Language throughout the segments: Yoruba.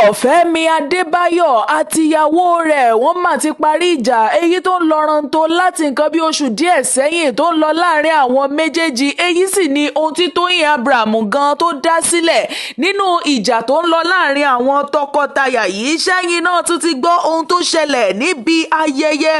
Femi Adebayo àtìyàwó rẹ̀ wọ́n mà ti parí ìjà èyí tó ń lọ́rantó láti nǹkan bí oṣù díẹ̀ sẹ́yìn tó ń lọ láàrin àwọn méjèèjì. Èyí sì ni ohun tí Toyin gan tó dá sílẹ̀ nínú ìjà tó ń lọ láàrin àwọn tọkọtaya yìí. Ṣẹ́yìn náà tún ti gbọ́ ohun tó ṣẹlẹ̀ níbi ayẹyẹ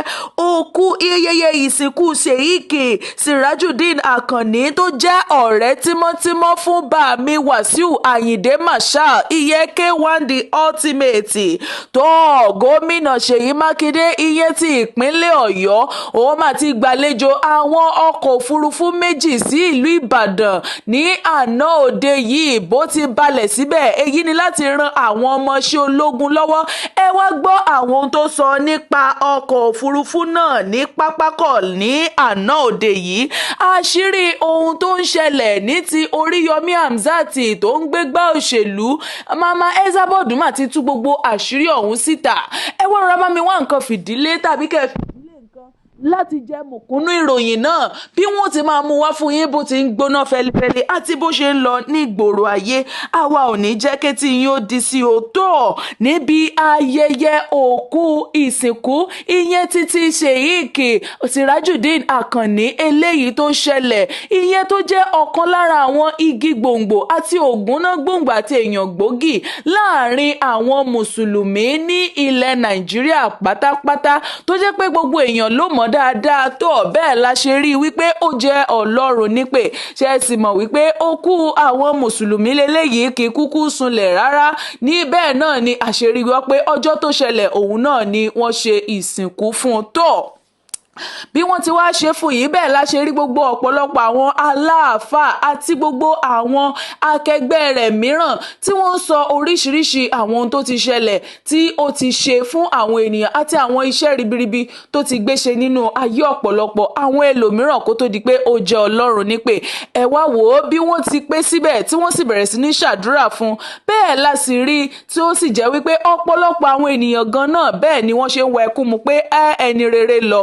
ìsìnkú Sheikh Sirajudeen Akanni tó jẹ́ ọ̀rẹ́ tímọ́tímọ́ fún bàmí Wàsíù Àyìndé Marshal ìyẹn K1 the ultimate tó gómìnà Ṣèyí Mákindé ìyẹn ti ìpínlẹ̀ Ọ̀yọ́ òun mà ti gbàlejò àwọn ọkọ̀ òfurufú méjì sí ìlú Ìbàdàn ní àná òde yìí. Bó ti balẹ̀ síbẹ̀ èyí ni láti ran àwọn ọmọọṣẹ́ ológun lọ́wọ́. Ẹ wá gbọ́ àwọn ohun tó sọ nípa ọkọ̀ òfurufú náà ní pápákọ̀ ní àná òde yìí. Àṣírí ohun tó ń ṣẹlẹ̀ ní ti Oríyọmí Hamzat tó ń gbégbá òṣèlú mama Adebayo mà ti tú gbogbo àṣírí ọ̀hún síta. Ẹ wọ́n rọra bá mi wá nǹkan fìdílé tàbí kẹ́ fìdílé nǹkan láti jẹ mùkúnnú ìròyìn náà bí wọ́n ti máa mú wá fún yín bó ti ń gbóná fẹlifẹli àti bó ṣe ń lọ ní ìgboro ayé. Àwa ò ní jẹ́ kí tí yín ó di sí òótọ́ níbi ayẹyẹ òkú ìsìnkú ìyẹn títí Sheikh Sirajudeen Akanni eléyìí tó ṣẹlẹ̀ ìyẹn tó jẹ́ ọ̀kan lára àwọn igi gbòǹgbò àti ògúnná gbòǹgbò àti èèyàn gbòógì láàrin àwọn mùsùlùmí ní ilẹ̀ Nàìjíríà pátápátá tó jẹ́ pé gbogbo èèyàn ló mọ̀ dáadáa tó bẹ́ẹ̀ la ṣe rí wípé ó jẹ́ Ọlọ́run nípè. Ṣé ẹ sì mọ̀ wípé ó kú àwọn mùsùlùmí lélẹ́yìí kì í kúkú sunlẹ̀ rárá ní bẹ́ẹ̀ náà ni àṣírí wọ́n pé ọjọ́ tó ṣẹlẹ̀ òun náà ni wọ́n ṣe ìsìnkú fún un tó bí wọ́n ti wá ṣe fún yìí bẹ́ẹ̀ la ṣe rí gbogbo ọ̀pọ̀lọpọ̀ àwọn aláàfáà àti gbogbo àwọn akẹgbẹ́ rẹ̀ mìíràn tí wọ́n sọ oríṣiríṣi àwọn ohun tó ti ṣẹlẹ̀ tí ó ti ṣe fún àwọn ènìyàn àti àwọn iṣẹ́ ribiribi tó ti gbé ṣe nínú ayé ọ̀pọ̀lọpọ̀ àwọn ẹlòmíràn kó tó di pé ó jẹ́ Ọlọ́run nípè. Ẹ wá wò ó bí wọ́n ti pé síbẹ̀ tí wọ́n sì bẹ̀rẹ̀ sí ní ṣàdúrà fún bẹ́ẹ̀ la sì rí tí ó sì jẹ́ wípé ọ̀pọ̀lọpọ̀ àwọn ènìyàn gan náà bẹ́ẹ̀ ni wọ́n ṣe ń wọ ẹkún mu pé ẹni rere lọ.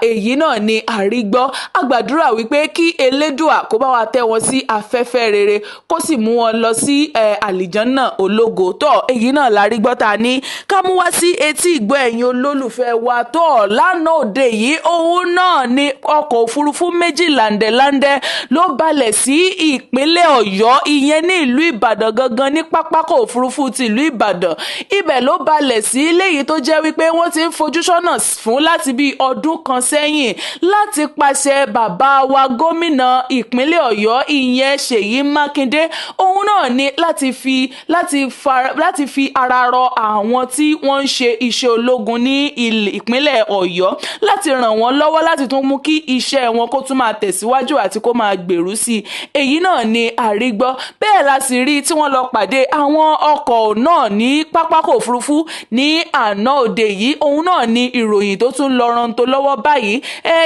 Èyí náà ni àrígbọ́. A gbàdúrà wípé kí Elédùà kó bá wa tẹ́ wọn sí afẹ́fẹ́ rere kó sì mú wọn lọ sí àlìjánná ológo tó. Èyí náà lárígbọ́ ta ní ká mú wá sí etí ìgbọ́ ẹ̀yin olólùfẹ́ wa tó. Lánàá òde yìí òun náà ni ọkọ̀ òfurufú méjì làǹdẹ̀láǹdẹ̀ ló balẹ̀ sí ìpínlẹ̀ Ọ̀yọ́ ìyẹn ní ìlú Ìbàdàn gangan ní pápákọ̀ òfurufú ti ìlú Ìbàdàn. Ibẹ̀ ló balẹ̀ sí léyìí tó jẹ́ wípé wọ́n ti ń fojú sọ́nà fún láti bí ọdún kan sẹ́yìn láti pàṣẹ bàbá wa gómìnà ìpínlẹ̀ Ọ̀yọ́ ìyẹn Ṣèyí Mákindé. Òun náà ni láti fi ara rọ àwọn tí wọ́n ń ṣe iṣẹ́ ológun ní ìpínlẹ̀ Ọ̀yọ́ láti ràn wọ́n lọ́wọ́ láti tún mú kí iṣẹ́ wọn kó tún máa tẹ̀síwájú àti kó máa gbèrú sí i. Èyí náà ni àrígbọ́. Bẹ́ẹ̀ la sì rí tí wọ́n lọ pàdé àwọn ọkọ̀ náà ní pápákọ̀ òfurufú ní àná òde yìí. Òun náà ni ìròyìn tó tún lọ rántó lọ́wọ́ báyìí.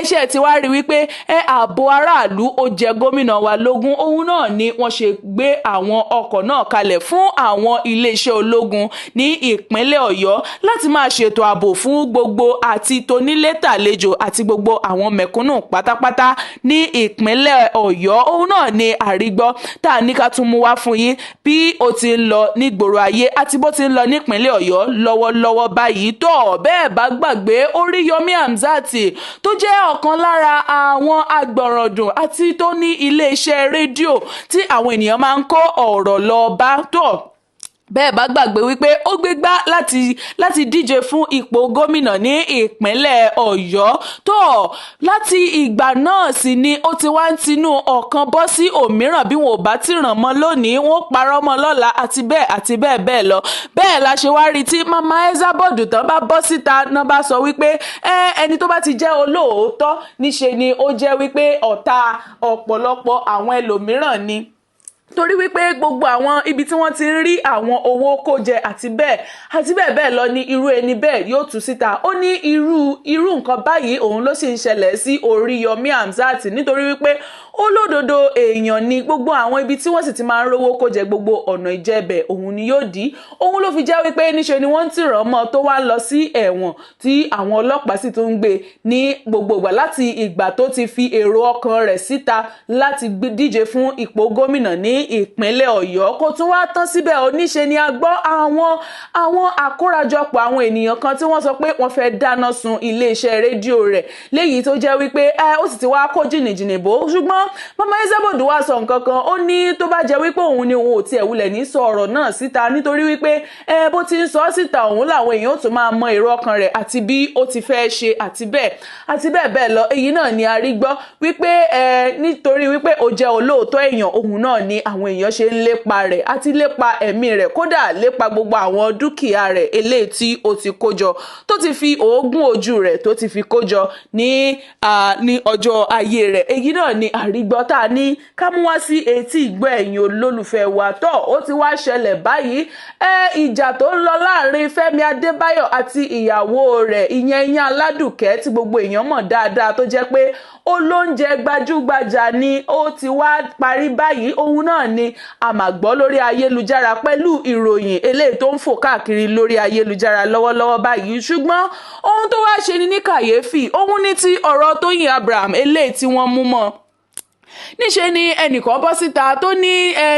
Ṣé ti wá rí wípé ààbò aráàlú ó jẹ gómìnà wa lógún. Òun náà ni wọ́n ṣe gbé àwọn ọkọ̀ náà kalẹ̀ fún àwọn iléeṣẹ́ ológun ní ìpínlẹ̀ Ọ̀yọ́ láti máa ṣètò ààbò fún gbogbo àti tonílé tàlejò àti gbogbo àwọn mẹ̀kúnnù pátápátá ní ìpínlẹ̀ Ọ̀yọ́. Òun náà ni àrígbọ́ tá a ní ká tún mú wá fún yín bí ó ti ń lọ nígboro ayé àti bó ti ń lọ nípínlẹ̀ Ọ̀yọ́ lọ́wọ́lọ́wọ́ báyìí tó. Bẹ́ẹ̀ bá gbàgbé Oríyọmí Hamzat tó jẹ́ ọ̀kan lára àwọn agbọ̀rọ̀dùn àti tó ní iléeṣẹ́ rédíò tí àwọn ènìyàn máa ń kó ọ̀rọ̀ lọ bá tó. Bẹ́ẹ̀ bá gbàgbé wípé ó gbégbá láti díje fún ipò gómìnà ní ìpínlẹ̀ Ọ̀yọ́ tó. Láti ìgbà náà sì ni ó ti wá ń tinú ọ̀kan bọ́ sí òmíràn bí wọn ò bá ti ràn mọ́ lónìí wọn ó parọ́ mọ́ lọ́la àti bẹ́ẹ̀ bẹ́ẹ̀ lọ. Bẹ́ẹ̀ la ṣe wá rí tí mama Adebayo tán bá bọ́ síta náà bá sọ wípé ẹni tó bá ti jẹ́ olóòótọ́ níṣe ni ó jẹ́ wípé ọ̀tá ọ̀pọ̀lọpọ̀ àwọn ẹlòmíràn ni torí wípé gbogbo àwọn ibi tí wọ́n ti ń rí àwọn owó kó jẹ àti bẹ́ẹ̀ lọ ni irú ẹni bẹ́ẹ̀ yóò tú síta. Ó ní irú nǹkan báyìí òun ló sì ń ṣẹlẹ̀ sí Oríyọmí Hamzat nítorí wípé olódodo èèyàn ni gbogbo àwọn ibi tí wọ́n sì ti máa ń rówó kó jẹ gbogbo ọ̀nà ìjẹ́bẹ̀ òun ni yóò dí òun ló fi jẹ́ wípé níṣe ni wọ́n ń tìràn mọ́ tó wá lọ sí ẹ̀wọ̀n tí àwọn ọlọ́pàá sì tún ń gbé ní gbogbo ìgbà láti ìgbà tó ti fi èrò ọkàn rẹ̀ síta láti díje fún ipò gómìnà ní ìpínlẹ̀ Ọ̀yọ́ kó tún wá tán síbẹ̀ oníṣe ni a gbọ́ àwọn àkórajọpọ̀ àwọn ènìyàn kan tí wọ́n sọ pé wọ́n fẹ́ dáná sun iléeṣẹ́ rédíò rẹ̀ léyìí tó jẹ́ wípé ó sì ti wá kó jìnnìjìnnì bò ṣùgbọ́n mama Esabod wá sọ nǹkan kan ó ní tó bá jẹ́ wípé òun ni òun ò tiẹ̀ wulẹ̀ ní sọ ọ̀rọ̀ náà síta nítorí wípé bó ti ń sọ síta òun làwọn èèyàn ó tún máa mọ èrò ọkàn rẹ̀ àti bí ó ti fẹ́ ṣe àti bẹ́ẹ̀ bẹ́ẹ̀ lọ èyí náà ni a rí gbọ́ wípé nítorí wípé ó jẹ́ olóòótọ́ èèyàn òun náà ni àwọn èèyàn ṣe ń lépa rẹ̀ àti lépa ẹ̀mí rẹ̀ kódà lépa gbogbo àwọn dúkìá rẹ̀ eléyìí tí ó ti kójọ tó ti fi òógùn ojú rẹ̀ tó ti fi kójọ ní ọjọ́ ayé rẹ̀ èyí náà ni àrígbọ́ tá a ní ká mú wá sí etí ìgbọ́ ẹ̀yin olólùfẹ́ wa tó ó ti wá ṣẹlẹ̀ báyìí ìjà tó ń lọ láàrin Fẹ́mi Adébáyọ̀ àti ìyàwó rẹ̀ ìyẹn Aládùkẹ́ tí gbogbo èèyàn mọ̀ dáadáa tó jẹ́ pé olóúnjẹ gbajúgbajà ni ó ti wá parí báyìí òun náà ni a máa gbọ́ lórí ayélujára pẹ̀lú ìròyìn eléyìí tó ń fò káàkiri lórí ayélujára lọ́wọ́lọ́wọ́ báyìí ṣùgbọ́n ohun tó wá ṣe ni ní kàyéfì òun ní ti ọ̀rọ̀ Tóyìn Abraham eléyìí tí wọ́n mú mọ́ níṣe ni ẹnìkan bọ́ síta tó ní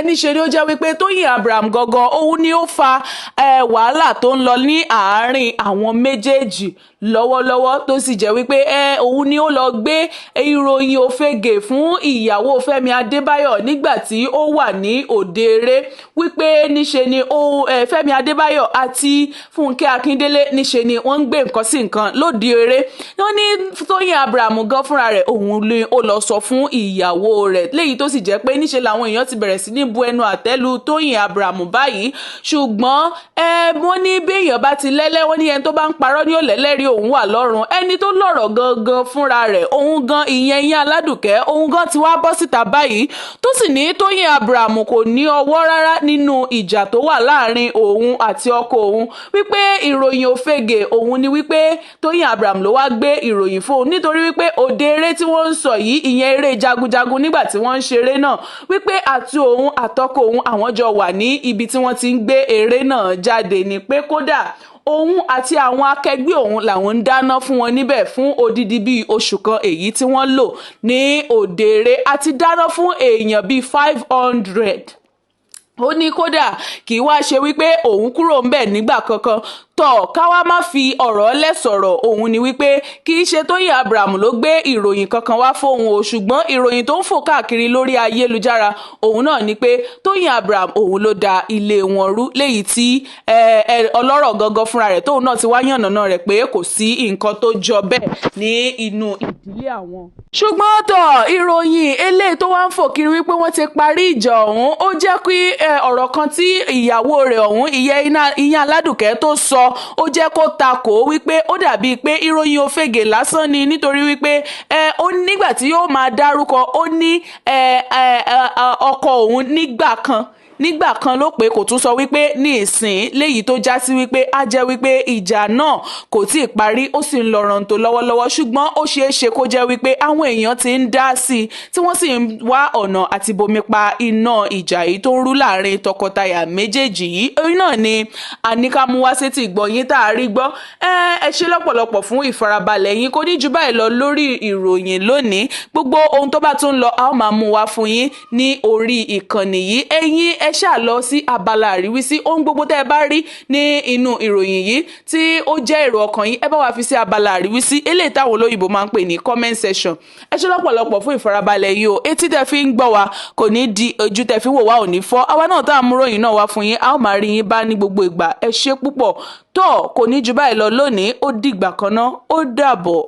níṣe ni ó jẹ́ wípé Tóyìn Abraham gangan òun ni ó fa wàhálà tó ń lọ ní àárín àwọn méjèèjì lọ́wọ́lọ́wọ́ tó sì jẹ́ wípé òun ni ó lọ gbé ìròyìn òfegè fún ìyàwó Fẹ́mi Adébáyọ̀ nígbà tí ó wà ní òde eré wípé níṣe ni Fẹ́mi Adébáyọ̀ àti Fúnkẹ́ Akíndélé níṣe ni wọ́n ń gbé nǹkan sí nǹkan lóde eré wọ́n ní Tóyìn Abraham gan fúnra rẹ̀ òun ni ó lọ sọ fún ìyàwó rẹ̀ léyìí tó sì jẹ́ pé níṣe làwọn èèyàn ti bẹ̀rẹ̀ sí ní bu ẹnu àtẹ́lu Tóyìn Abraham báyìí ṣùgbọ́n wọ́n ní bí èèyàn bá ti lẹ́lẹ́ wọ́n ní ẹni tó bá ń parọ́ ní òlẹ́lẹ́rí òun wà lọ́rùn ẹni tó lọ́rọ̀ gangan fúnra rẹ̀ òun gan ìyẹn Aládùkẹ́ òun gan ti wá bọ́ síta báyìí tó sì ní Tóyìn Abraham kò ní ọwọ́ rárá nínú ìjà tó wà láàrin òun àti ọkọ òun wípé ìròyìn òfegè òun ni wípé Tóyìn Abraham ló wá gbé ìròyìn fún òun nítorí wípé òde eré tí wọ́n ń sọ yìí ìyẹn eré jagunjagun nígbà tí wọ́n ń ṣeré náà wípé àti òun àtọkọ òun àwọn jọ wà ní ibi tí wọ́n ti ń gbé eré náà jáde ni pé kódà òun àti àwọn akẹgbẹ́ òun làwọn ń dáná fún wọn níbẹ̀ fún odidi bíi oṣù kan èyí tí wọ́n lò ní òde eré àti dáná fún èèyàn bíi 500 ó ní kódà kì í wá ṣe wípé òun kúrò ńbẹ̀ nígbà kankan káwá má fi ọ̀rọ̀ lẹ́sọ̀rọ̀ òun ni wípé kì í ṣe Tóyìn Abraham ló gbé ìròyìn kankan wá fóun o ṣùgbọ́n ìròyìn tó ń fò káàkiri lórí ayélujára òun náà ni pé Tóyìn Abraham òun ló da ilé wọn rú léyìí tí ọlọ́rọ̀ gangan fúnra rẹ̀ tóun náà ti wá yànnàná rẹ̀ pé kò sí nǹkan tó jọ bẹ́ẹ̀ ní inú ìdílé àwọn. ṣùgbọ́n ìròyìn eléyìí tó wá ń fò kiri wípé wọ́n ti parí ìjà ọ̀hún ó jẹ́ kí ọ̀rọ̀ kan tí ìyàwó rẹ̀ ọ̀hún ìyẹn Aládùkẹ́ tó sọ ó jẹ́ kó takò wípé ó dàbíi pé ìròyìn òfegè lásán ni nítorí wípé ó nígbà tí yóò máa dárúkọ ó ní ọkọ òun nígbà kan ló pé kò tún sọ wípé ní ìsìn léyìí tó já sí wípé á jẹ́ wípé ìjà náà kò tí ì parí ó sì ń lọ ràǹtó lọ́wọ́lọ́wọ́ ṣùgbọ́n ó ṣeé ṣe kó jẹ́ wípé àwọn èèyàn ti ń dá sí i tí wọ́n sì ń wá ọ̀nà àti bomi pa iná ìjà yìí tó ń rú láàrin tọkọtaya méjèèjì yìí èyí náà ni àníkàmú wá sétí ìgbọ̀yìn tá a rí gbọ́ ẹ ṣe lọ́pọ̀lọpọ̀ fún ìfarabalẹ̀ yín kò ní jù báyìí lọ lórí ìròyìn lónìí gbogbo ohun tó bá tún lọ a ó máa mú wá fún yín ní orí ìkànnì yìí ẹ̀yin ẹ ṣáà lọ sí abala àríwísí ohun gbogbo tẹ́ ẹ bá rí ní inú ìròyìn yìí tí ó jẹ́ èrò ọkàn yín ẹ bá wá fi sí abala àríwísí eléyìí táwọn olóyìnbó máa ń pè ní comment section ẹ ṣé lọ́pọ̀lọpọ̀ fún ìfarabalẹ̀ yìí o etí tẹ́ fi ń gbọ́ wa kò ní di ojú tẹ́ fi wò wá ò ní fọ́ àwa náà tá à mú ròyìn náà wá fún yín a ó máa rí yín bá ní gbogbo ìgbà ẹ ṣé púpọ̀ kò ní jù báyìí lọ lónìí ó dìgbà kan náà ó dàbọ̀.